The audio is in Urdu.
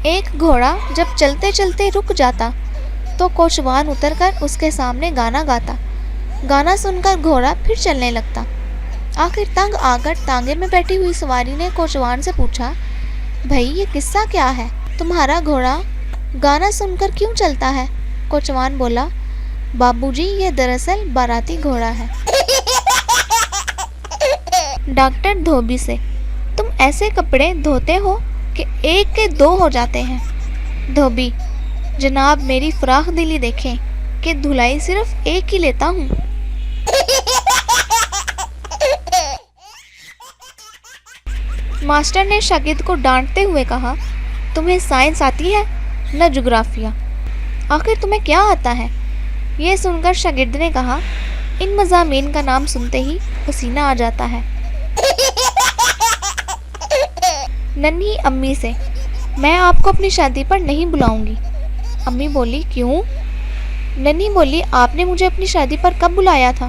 ایک گھوڑا جب چلتے چلتے رک جاتا تو کوچوان اتر کر اس کے سامنے گانا گاتا۔ گانا سن کر گھوڑا پھر چلنے لگتا۔ آخر تنگ آ کر تانگے میں بیٹھی ہوئی سواری نے کوچوان سے پوچھا، بھائی یہ قصہ کیا ہے؟ تمہارا گھوڑا گانا سن کر کیوں چلتا ہے؟ کوچوان بولا، بابو جی یہ دراصل باراتی گھوڑا ہے۔ ڈاکٹر دھوبی سے، تم ایسے کپڑے دھوتے ہو کہ ایک کے دو ہو جاتے ہیں۔ دھوبی، جناب میری فراخ دلی دیکھیں کہ دھلائی صرف ایک ہی لیتا ہوں۔ ماسٹر نے شاگرد کو ڈانٹتے ہوئے کہا، تمہیں سائنس آتی ہے نہ جغرافیہ، آخر تمہیں کیا آتا ہے؟ یہ سن کر شاگرد نے کہا، ان مضامین کا نام سنتے ہی پسینہ آ جاتا ہے۔ ننھی امی سے، میں آپ کو اپنی شادی پر نہیں بلاؤں گی۔ امی بولی، کیوں؟ ننھی بولی، آپ نے مجھے اپنی شادی پر کب بلایا تھا؟